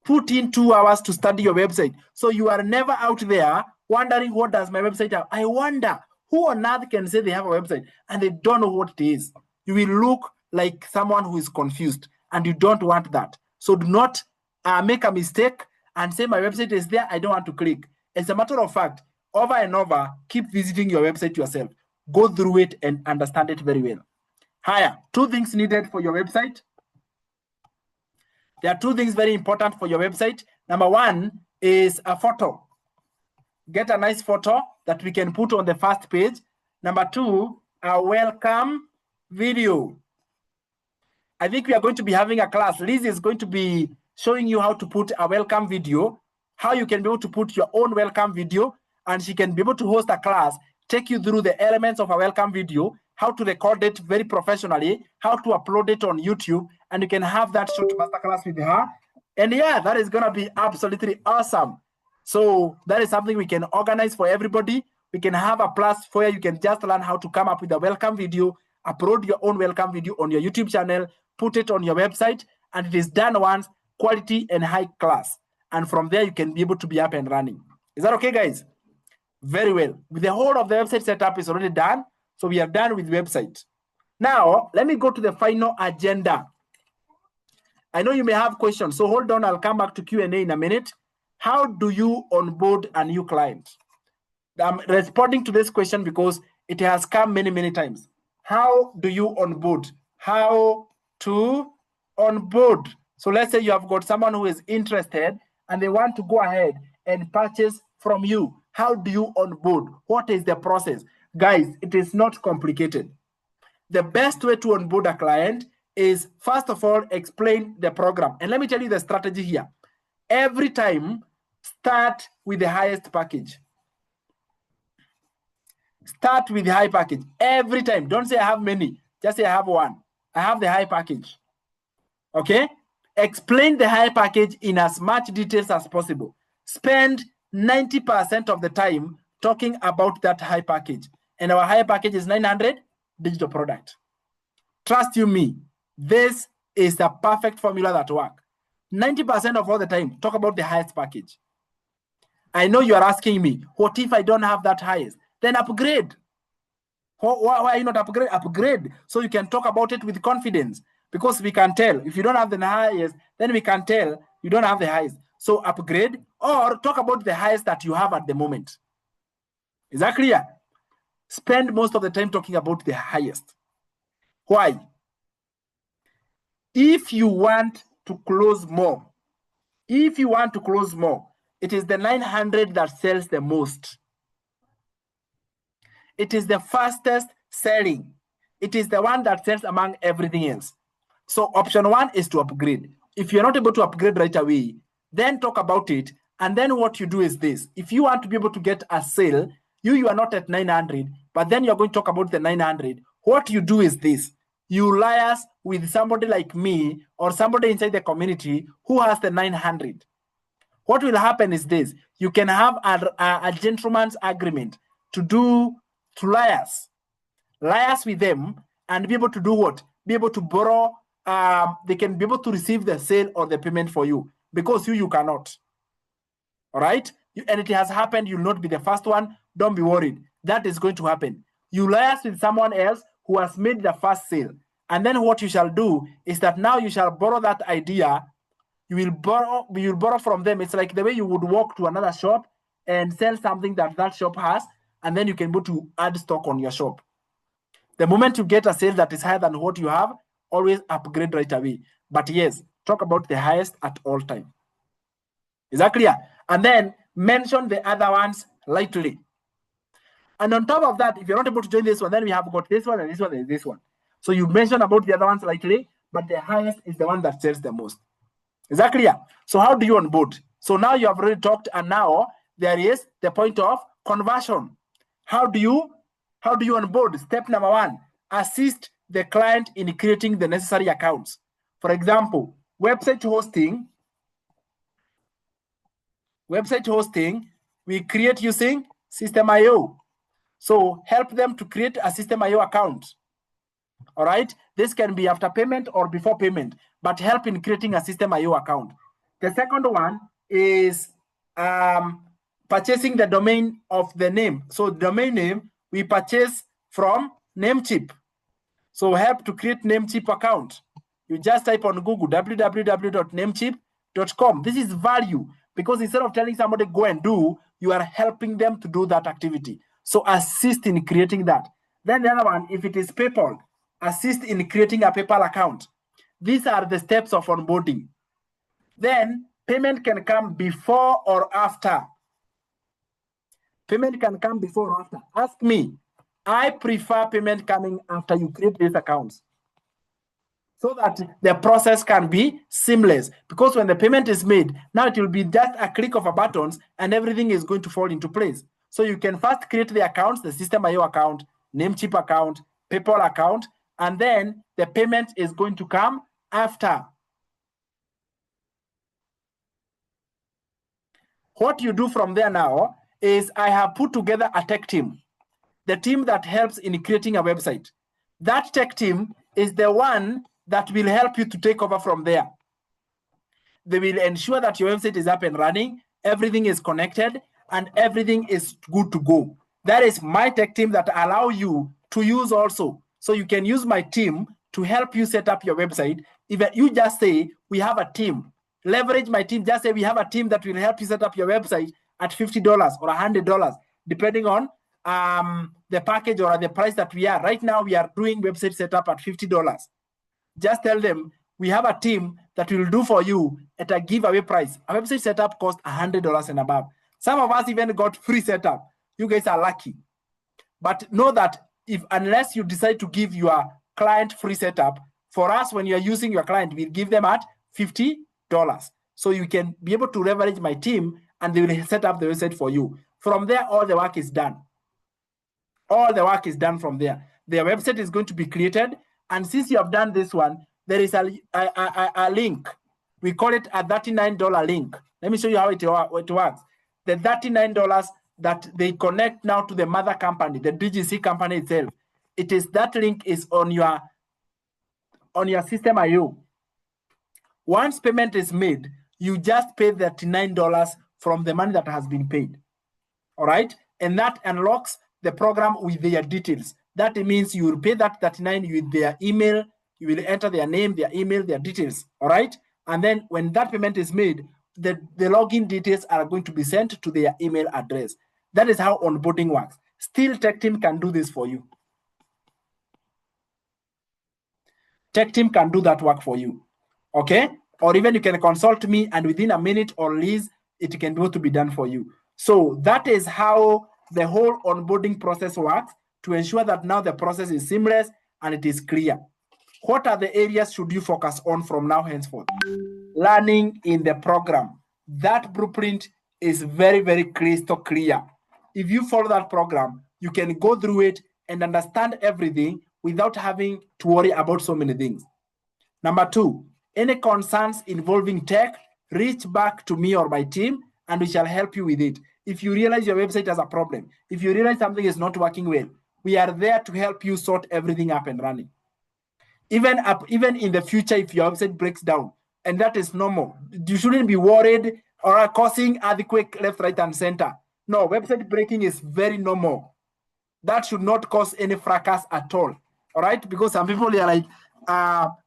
Put in 2 hours to study your website. So you are never out there wondering, what does my website have? I wonder who on earth can say they have a website and they don't know what it is. You will look like someone who is confused, and you don't want that. So do not make a mistake and say my website is there, I don't want to click. As a matter of fact, over and over, keep visiting your website yourself. Go through it and understand it very well. Higher, 2 things needed for your website. There are 2 things very important for your website. Number 1 is a photo. Get a nice photo that we can put on the first page. Number 2, a welcome video. I think we are going to be having a class. Liz is going to be showing you how to put a welcome video, how you can be able to put your own welcome video, and she can be able to host a class, take you through the elements of a welcome video, how to record it very professionally, how to upload it on YouTube, and you can have that short masterclass with her. And yeah, that is going to be absolutely awesome. So that is something we can organize for everybody. We can have a class where you can just learn how to come up with a welcome video, upload your own welcome video on your YouTube channel, put it on your website, and it is done once, quality and high class. And from there, you can be able to be up and running. Is that okay, guys? Very well. With the whole of the website setup is already done. So we are done with website. Now, let me go to the final agenda. I know you may have questions, so hold on. I'll come back to Q&A in a minute. How do you onboard a new client? I'm responding to this question because it has come many, many times. How do you onboard? How to onboard? So let's say you have got someone who is interested and they want to go ahead and purchase from you. How do you onboard? What is the process? Guys, it is not complicated. The best way to onboard a client is, first of all, explain the program. And let me tell you the strategy here. Every time, start with the highest package. Start with the high package. Every time. Don't say I have many. Just say I have one. I have the high package. Okay? Explain the high package in as much details as possible. Spend 90% of the time talking about that high package. And our high package is 900 digital product. Trust you me, this is the perfect formula that works. 90% of all the time, talk about the highest package. I know you are asking me, what if I don't have that highest? Then upgrade. Why are you not upgrade? Upgrade so you can talk about it with confidence, because we can tell if you don't have the highest, then we can tell you don't have the highest. So upgrade or talk about the highest that you have at the moment. Is that clear? Spend most of the time talking about the highest. Why? If you want to close more, it is the 900 that sells the most. It is the fastest selling. It is the one that sells among everything else. So option one is to upgrade. If you're not able to upgrade right away, then talk about it. And then what you do is this. If you want to be able to get a sale, you are not at 900, but then you're going to talk about the 900. What you do is this. You liaise with somebody like me or somebody inside the community who has the 900. What will happen is this. You can have a gentleman's agreement to liaise with them and be able to do what? Be able to borrow. They can be able to receive the sale or the payment for you, because you cannot. All right? And it has happened. You'll not be the first one. Don't be worried. That is going to happen. You liaise with someone else who has made the first sale. And then what you shall do is that now you shall borrow that idea. You will borrow from them. It's like the way you would walk to another shop and sell something that shop has, and then you can go to add stock on your shop. The moment you get a sale that is higher than what you have, always upgrade right away. But yes, talk about the highest at all time. Is that clear? And then mention the other ones lightly. And on top of that, if you're not able to join this one, then we have got this one and this one and this one. So you mention about the other ones lightly, but the highest is the one that sells the most. Is that clear? So how do you onboard? So now you have already talked, and now there is the point of conversion. How do you onboard? Step number one, assist the client in creating the necessary accounts. For example, website hosting, we create using System.io. So help them to create a System.io account. All right, this can be after payment or before payment, but help in creating a System.io account. The second one is purchasing the domain of the name. So domain name we purchase from Namecheap. So help to create Namecheap account. You just type on Google www.namecheap.com. This is value, because instead of telling somebody go and do, you are helping them to do that activity. So assist in creating that. Then the other one, if it is PayPal, assist in creating a PayPal account. These are the steps of onboarding. Then payment can come before or after. Payment can come before or after. Ask me. I prefer payment coming after you create these accounts, so that the process can be seamless. Because when the payment is made, now it will be just a click of a buttons and everything is going to fall into place. So you can first create the accounts, the System.io account, Namecheap account, PayPal account, and then the payment is going to come after. What you do from there now is I have put together a tech team, the team that helps in creating a website. That tech team is the one that will help you to take over from there. They will ensure that your website is up and running, everything is connected, and everything is good to go. That is my tech team that allow you to use also. So you can use my team to help you set up your website. If you just say, we have a team, leverage my team, just say we have a team that will help you set up your website at $50 or $100, depending on the package or the price that we are. Right now, we are doing website setup at $50. Just tell them, we have a team that will do for you at a giveaway price. A website setup costs $100 and above. Some of us even got free setup. You guys are lucky. But know that unless you decide to give your client free setup, for us, when you're using your client, we'll give them at $50. So you can be able to leverage my team and they will set up the website for you. From there, all the work is done. All the work is done from there. Their website is going to be created. And since you have done this one, there is a link. We call it a $39 link. Let me show you how it works. The $39 that they connect now to the mother company, the DGC company itself. That link is on your System.io. Once payment is made, you just pay $39 from the money that has been paid. All right? And that unlocks the program with their details. That means you will pay that 39 with their email. You will enter their name, their email, their details. All right? And then when that payment is made, the login details are going to be sent to their email address. That is how onboarding works. Still, Tech Team can do this for you. Tech Team can do that work for you. Okay? Or even you can consult me, and within a minute or less, it can be able to be done for you. So that is how the whole onboarding process works, to ensure that now the process is seamless and it is clear. What are the areas should you focus on from now henceforth? Learning in the program. That blueprint is very, very crystal clear. If you follow that program, you can go through it and understand everything without having to worry about so many things. Number 2, any concerns involving tech, reach back to me or my team, and we shall help you with it. If you realize your website has a problem, if you realize something is not working well, we are there to help you sort everything up and running. Even in the future, if your website breaks down, and that is normal, you shouldn't be worried or causing earthquake left, right, and center. No, website breaking is very normal. That should not cause any fracas at all. All right, because some people are like,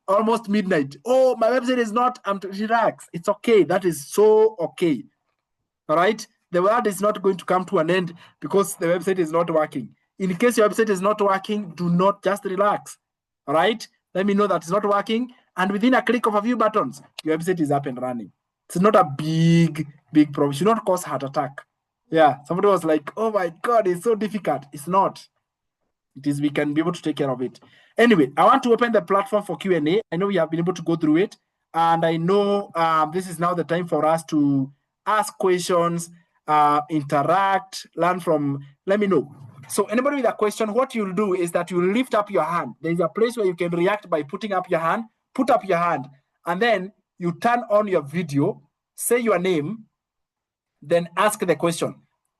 almost midnight. Oh, my website is not. Relax. It's okay. That is so okay. All right. The world is not going to come to an end because the website is not working. In case your website is not working, do not, just relax. All right. Let me know that it's not working. And within a click of a few buttons, your website is up and running. It's not a big problem. It should not cause heart attack. Yeah. Somebody was like, oh my God, it's so difficult. It's not. It is, we can be able to take care of it. Anyway, I want to open the platform for Q&A. I know we have been able to go through it, and I know this is now the time for us to ask questions, interact, learn from, let me know. So anybody with a question, what you'll do is that you'll lift up your hand. There's a place where you can react by putting up your hand, put up your hand, and then you turn on your video, say your name, then ask the question.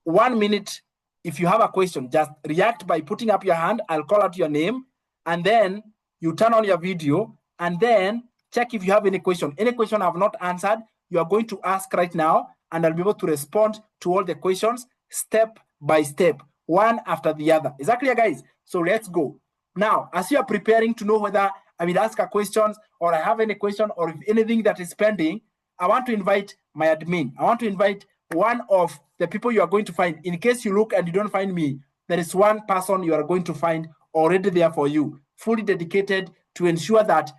1 minute. If you have a question, just react by putting up your hand. I'll call out your name, and then you turn on your video, and then check if you have any question. Any question I've not answered, you are going to ask right now, and I'll be able to respond to all the questions step by step, one after the other. Is that clear, guys? So let's go. Now, as you are preparing to know whether I will ask a question or I have any question or if anything that is pending, I want to invite my admin. I want to invite one of the people you are going to find. In case you look and you don't find me, there is one person you are going to find already there for you, fully dedicated to ensure that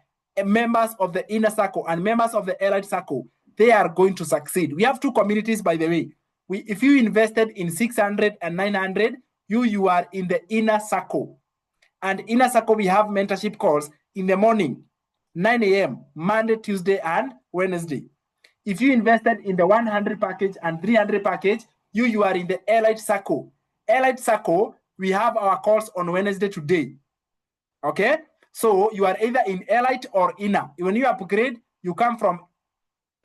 members of the inner circle and members of the elite circle, they are going to succeed. We have 2 communities, by the way. If you invested in 600 and 900, you are in the inner circle. And inner circle, we have mentorship calls in the morning, 9 a.m., Monday, Tuesday, and Wednesday. If you invested in the 100 package and 300 package, you are in the elite circle. Elite circle, we have our calls on Wednesday today. Okay? So you are either in elite or inner. When you upgrade, you come from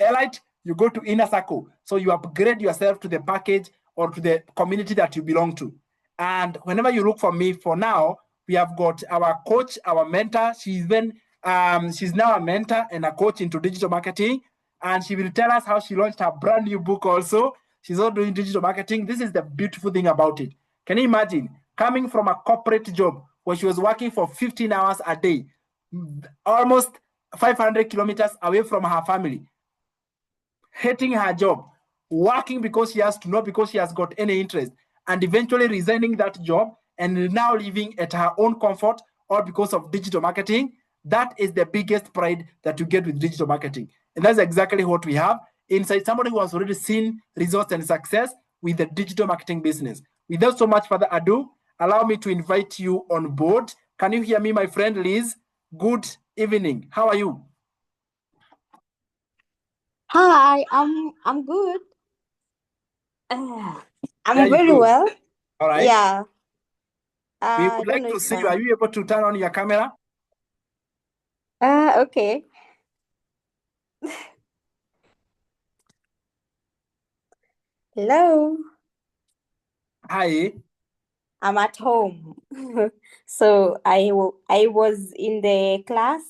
elite, you go to inner circle. So you upgrade yourself to the package or to the community that you belong to. And whenever you look for me, for now, we have got our coach, our mentor. She's now a mentor and a coach into digital marketing. And she will tell us how she launched her brand new book also. She's all doing digital marketing. This is the beautiful thing about it. Can you imagine coming from a corporate job where she was working for 15 hours a day, almost 500 kilometers away from her family, hating her job, working because she has to, not because she has got any interest, and eventually resigning that job and now living at her own comfort, all because of digital marketing. That is the biggest pride that you get with digital marketing. And that's exactly what we have inside somebody who has already seen results and success with the digital marketing business. Without so much further ado, allow me to invite you on board. Can you hear me, my friend Liz? Good evening. How are you?
Hi, I'm good. I'm very
good.
well.
All right.
Yeah.
We would like to see you. Are you able to turn on your camera?
Okay. Hello.
Hi.
I'm at home. So I was in the class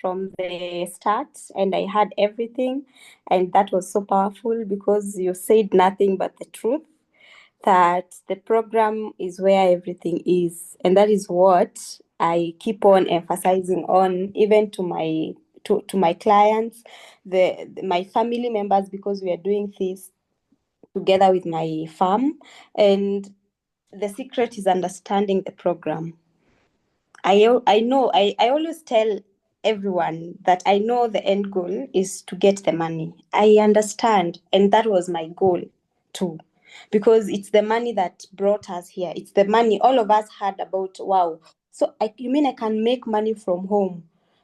from the start and I had everything. And that was so powerful because you said nothing but the truth, that the program is where everything is. And that is what I keep on emphasizing on, even to my clients, my family members, because we are doing this together with my farm. And the secret is understanding the program. I always tell everyone that I know the end goal is to get the money. I understand, and that was my goal too, because it's the money that brought us here. It's the money all of us heard about. Wow. So you mean I can make money from home?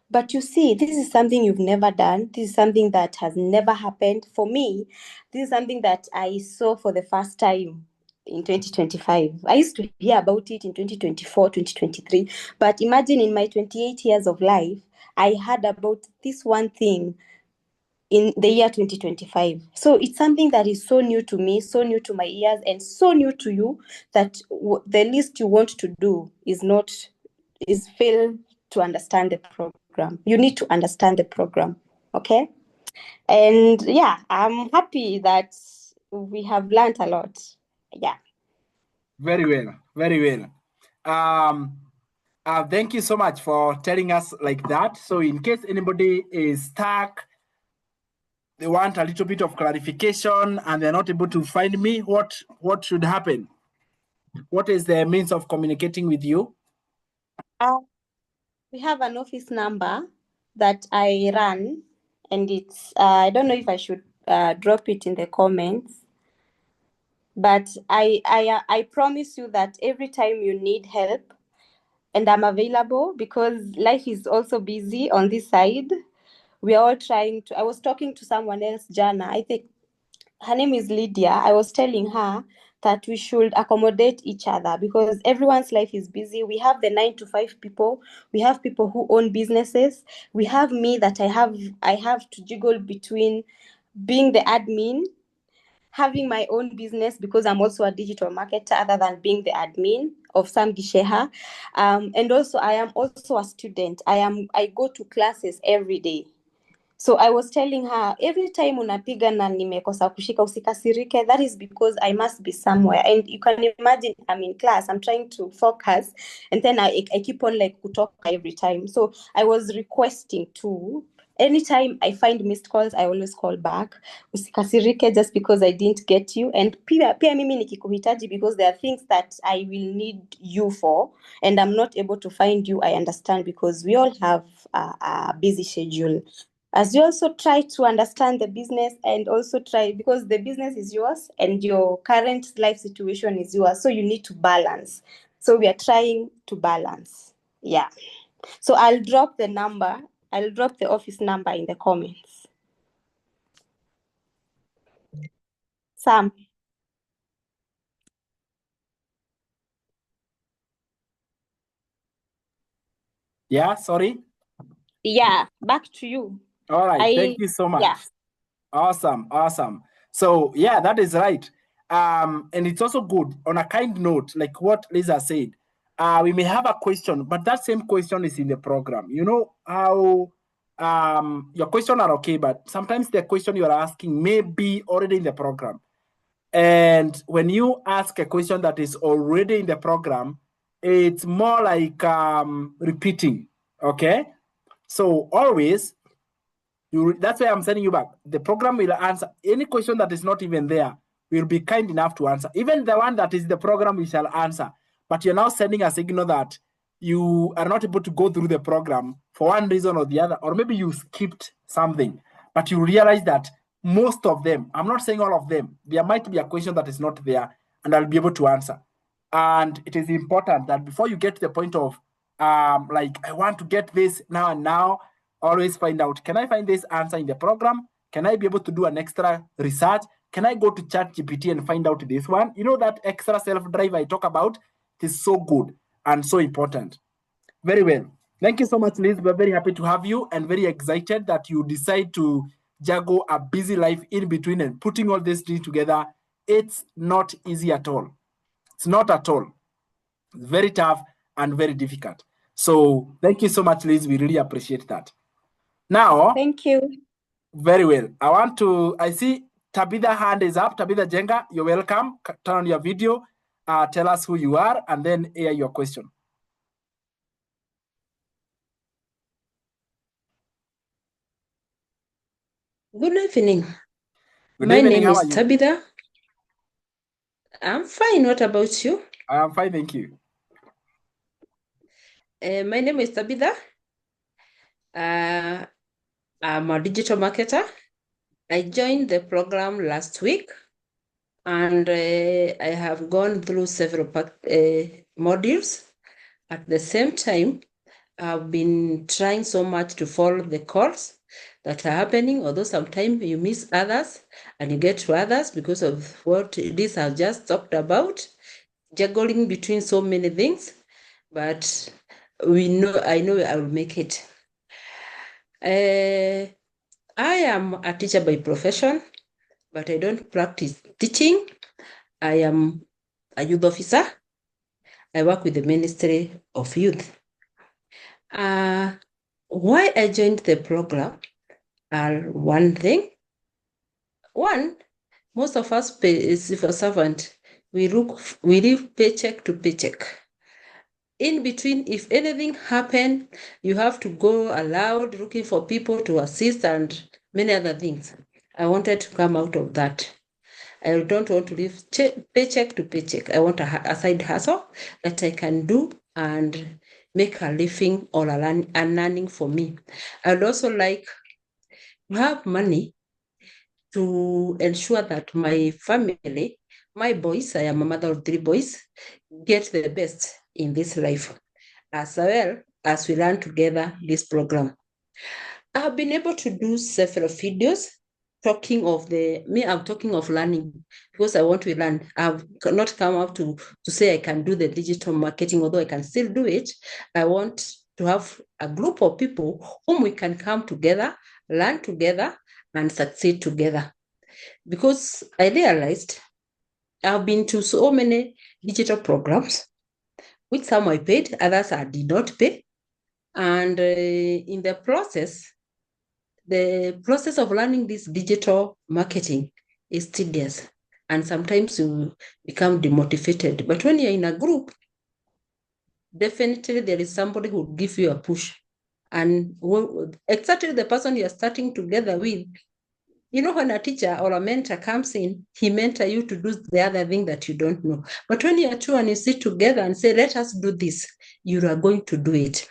But you see, this is something you've never done. This is something that has never happened. For me, this is something that I saw for the first time in 2025. I used to hear about it in 2024, 2023. But imagine in my 28 years of life, I heard about this one thing in the year 2025. So it's something that is so new to me, so new to my ears, and so new to you that the least you want to do is fail to understand the program. You need to understand the program, okay? And yeah, I'm happy that we have learned a lot. Yeah.
Very well, very well. Thank you so much for telling us like that. So in case anybody is stuck, they want a little bit of clarification and they're not able to find me, what should happen? What is the means of communicating with you?
We have an office number that I run, and it's I don't know if I should drop it in the comments, but I promise you that every time you need help, and I'm available because life is also busy on this side. We are all trying to. I was talking to someone else, Jana. I think her name is Lydia. I was telling her that we should accommodate each other because everyone's life is busy. We have the 9 to 5 people. We have people who own businesses. We have me that I have to jiggle between being the admin, having my own business because I'm also a digital marketer other than being the admin of Sam Gisheha. And also I am also a student. I go to classes every day. So I was telling her, every time unapiga na nimekosa kushika usikasirike, that is because I must be somewhere. And you can imagine I'm in class, I'm trying to focus, and then I keep on like kutoka every time. So I was requesting to, anytime I find missed calls, I always call back. Usikasirike just because I didn't get you. And pia mimi nikikuhitaji because there are things that I will need you for, and I'm not able to find you. I understand because we all have a busy schedule. As you also try to understand the business and also try, because the business is yours and your current life situation is yours, so you need to balance. So we are trying to balance. Yeah. So I'll drop the office number in the comments. Sam.
Yeah, sorry.
Yeah, back to you.
All right, thank you so much.
Yeah.
Awesome. So yeah, that is right. And it's also good on a kind note, like what Lisa said. We may have a question, but that same question is in the program. You know how your question are okay, but sometimes the question you are asking may be already in the program. And when you ask a question that is already in the program, it's more like repeating. Okay. So always that's why I'm sending you back. The program will answer any question that is not even there. We'll be kind enough to answer. Even the one that is the program, we shall answer. But you're now sending a signal that you are not able to go through the program for one reason or the other, or maybe you skipped something, but you realize that most of them, I'm not saying all of them, there might be a question that is not there, and I'll be able to answer. And it is important that before you get to the point of like, I want to get this now and now, always find out, can I find this answer in the program? Can I be able to do an extra research? Can I go to ChatGPT and find out this one? You know, that extra self-drive I talk about, it is so good and so important. Very well. Thank you so much, Liz. We're very happy to have you and very excited that you decide to juggle a busy life in between and putting all these things together. It's not easy at all. It's not at all. It's very tough and very difficult. So thank you so much, Liz. We really appreciate that. Now,
Thank you.
very well. I see Tabitha hand is up. Tabitha Jenga, you're welcome. Turn on your video. Tell us who you are and then hear your question.
Good evening.
Good
My
evening.
name
How
is
are you?
Tabitha. I'm fine. What about you?
I am fine, thank you.
My name is Tabitha. I'm a digital marketer. I joined the program last week and I have gone through several modules. At the same time, I've been trying so much to follow the calls that are happening, although sometimes you miss others and you get to others because of what this I've just talked about, juggling between so many things, but I know I will make it. I am a teacher by profession, but I don't practice teaching. I am a youth officer. I work with the Ministry of Youth. Why I joined the program are one thing. One, most of us civil servant, we live paycheck to paycheck. In between, if anything happen, you have to go aloud looking for people to assist and many other things. I wanted to come out of that. I don't want to live paycheck to paycheck. I want a side hustle that I can do and make a living or a learning for me. I would also like to have money to ensure that my family, my boys, I am a mother of 3 boys, get the best in this life, as well as we learn together this program. I've been able to do several videos talking of I'm talking of learning because I want to learn. I've not come out to say I can do the digital marketing, although I can still do it. I want to have a group of people whom we can come together, learn together, and succeed together. Because I realized I've been to so many digital programs, which some I paid, others I did not pay. And in the process of learning this digital marketing is tedious. And sometimes you become demotivated. But when you're in a group, definitely there is somebody who will give you a push. And exactly the person you're starting together with, you know, when a teacher or a mentor comes in, he mentor you to do the other thing that you don't know. But when you are two and you sit together and say, let us do this, you are going to do it.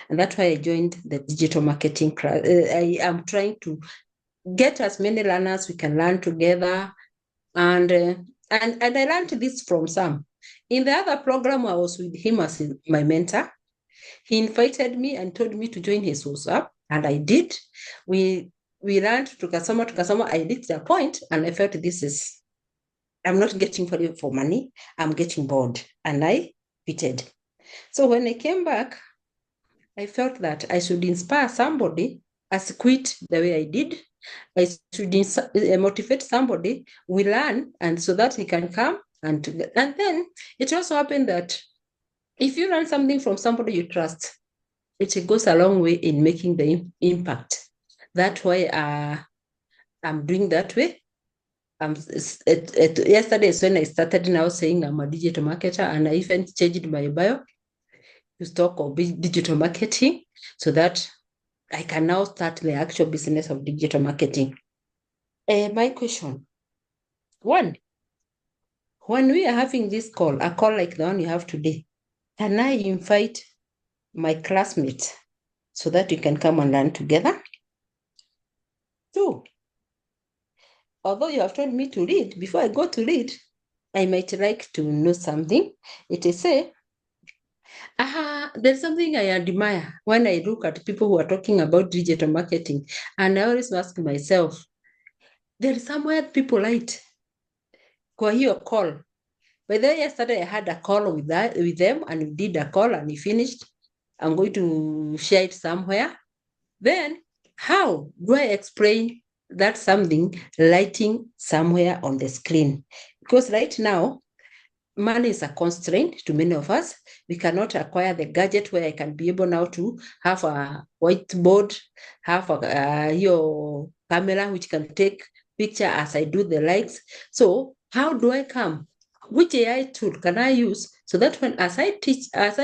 And that's why I joined the digital marketing class. I am trying to get as many learners we can learn together. And I learned this from Sam. In the other program, I was with him as my mentor. He invited me and told me to join his WhatsApp, and I did. We learned to Kasama. I reached a point and I felt I'm not getting value for money. I'm getting bored, and I quitted. So when I came back, I felt that I should inspire somebody as quit the way I did. I should motivate somebody. We learn, and so that he can come and then it also happened that if you learn something from somebody you trust, it goes a long way in making the impact. That's why I'm doing that way. Yesterday is when I started now saying I'm a digital marketer, and I even changed my bio to talk of digital marketing so that I can now start the actual business of digital marketing. My question, one, when we are having this call, a call like the one you have today, can I invite my classmates so that you can come and learn together? Two, although you have told me to read, before I go to read, I might like to know something. It is say, there's something I admire when I look at people who are talking about digital marketing. And I always ask myself, there is somewhere people light. Kwa hiyo call. By the way, yesterday I had a call with them, and we did a call and we finished. I'm going to share it somewhere. Then how do I explain that something lighting somewhere on the screen? Because right now, money is a constraint to many of us. We cannot acquire the gadget where I can be able now to have a whiteboard, have your camera which can take picture as I do the likes. So how do I come? Which AI tool can I use so that when as I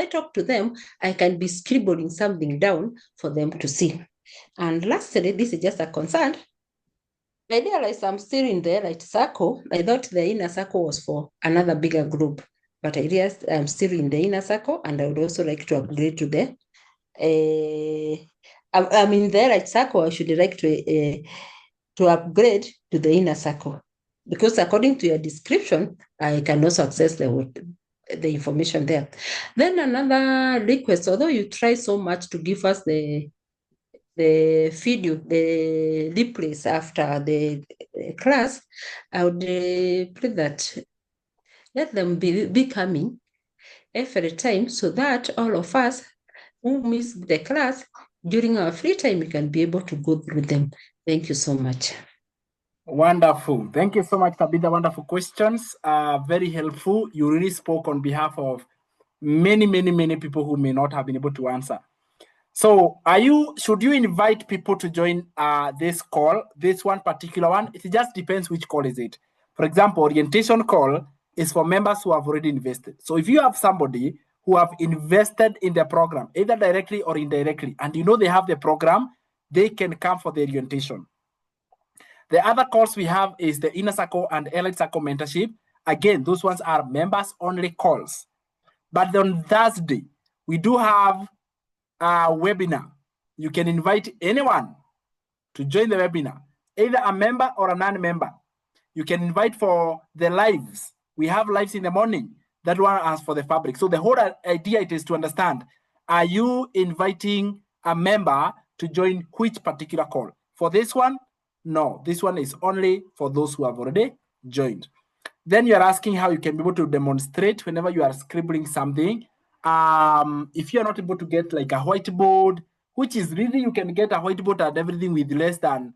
talk to them, I can be scribbling something down for them to see. And lastly, this is just a concern. I realized I'm still in the Elite Circle. I thought the inner circle was for another bigger group, but I realized I'm still in the inner circle, and I would also like to upgrade to the. I'm in the Elite Circle. I should like to upgrade to the inner circle, because according to your description, I can also access the information there. Then another request, although you try so much to give us the video, the replays after the class, I would pray that let them be coming every time so that all of us who miss the class during our free time, we can be able to go through them. Thank you so much.
Wonderful. Thank you so much, Tabitha. Wonderful questions. Very helpful. You really spoke on behalf of many people who may not have been able to answer. So should you invite people to join this call, this one particular one? It just depends which call is it. For example, orientation call is for members who have already invested. So if you have somebody who have invested in the program, either directly or indirectly, and you know they have the program, they can come for the orientation. The other calls we have is the Inner Circle and Elite Circle mentorship. Again, those ones are members only calls. But on Thursday, we do have a webinar. You can invite anyone to join the webinar, either a member or a non-member. You can invite for the lives. We have lives in the morning. That one as for the fabric. So the whole idea it is to understand, are you inviting a member to join which particular call? For this one, no. This one is only for those who have already joined. Then you're asking how you can be able to demonstrate whenever you are scribbling something. If you're not able to get like a whiteboard, which is really, you can get a whiteboard and everything with less than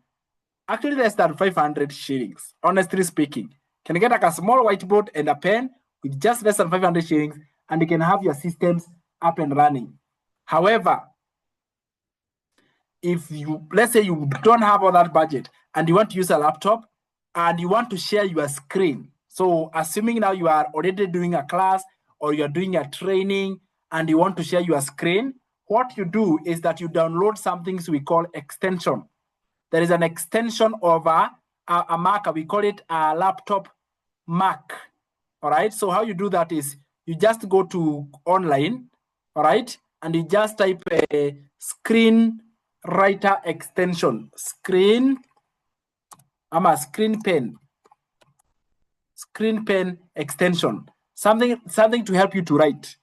500 shillings, honestly speaking. Can you get like a small whiteboard and a pen with just less than 500 shillings, and you can have your systems up and running. However, if you, let's say you don't have all that budget and you want to use a laptop and you want to share your screen. So assuming now you are already doing a class or you're doing a training and you want to share your screen, what you do is that you download some things we call extension. There is an extension of a Mac, we call it a laptop Mac. All right, so how you do that is you just go to online, all right, and you just type a screen writer extension, screen pen extension, something to help you to write.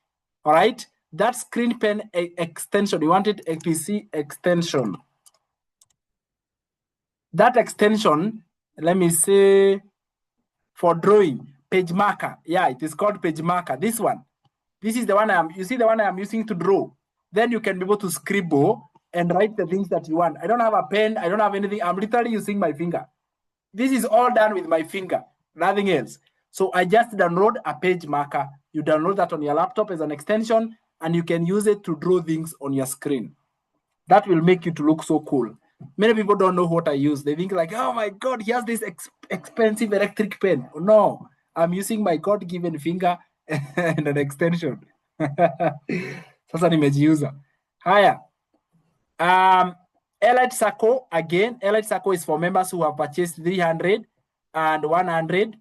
All right, that screen pen extension, you want it APC extension. That extension, let me say, for drawing, page marker. Yeah, it is called page marker. This one. This is the one you see the one I am using to draw. Then you can be able to scribble and write the things that you want. I don't have a pen. I don't have anything. I'm literally using my finger. This is all done with my finger, nothing else. So I just download a page marker. You download that on your laptop as an extension, and you can use it to draw things on your screen. That will make you to look so cool. Many people don't know what I use. They think like, oh my God, he has this expensive electric pen. No, I'm using my God-given finger and an extension. Sasa nimejiuza. Haya. Elite Circle, again, Elite Circle is for members who have purchased 300 and 100.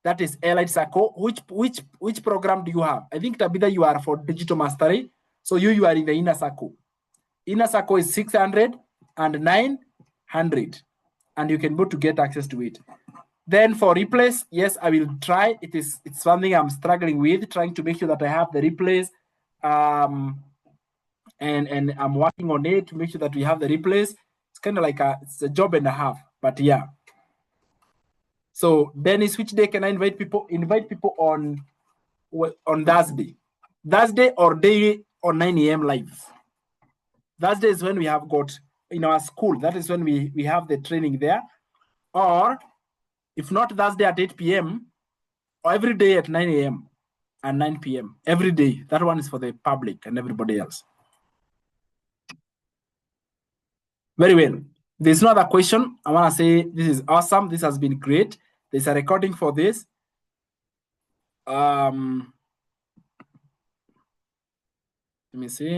That is Elite Circle. Which program do you have? I think, Tabitha, you are for digital mastery. So you are in the Inner Circle. Inner Circle is 600 and 900. And you can go to get access to it. Then for replays, yes, I will try. It's something I'm struggling with, trying to make sure that I have the replays. And I'm working on it to make sure that we have the replays. It's kind of like it's a job and a half, but yeah. So Dennis, which day can I invite people? Invite people on Thursday. Thursday or day on 9 a.m. live. Thursday is when we have got in our school. That is when we have the training there. Or if not Thursday at 8 p.m. or every day at 9 a.m. and 9 p.m. every day. That one is for the public and everybody else. Very well. There's no other question. I want to say this is awesome. This has been great. There's a recording for this. Let me see.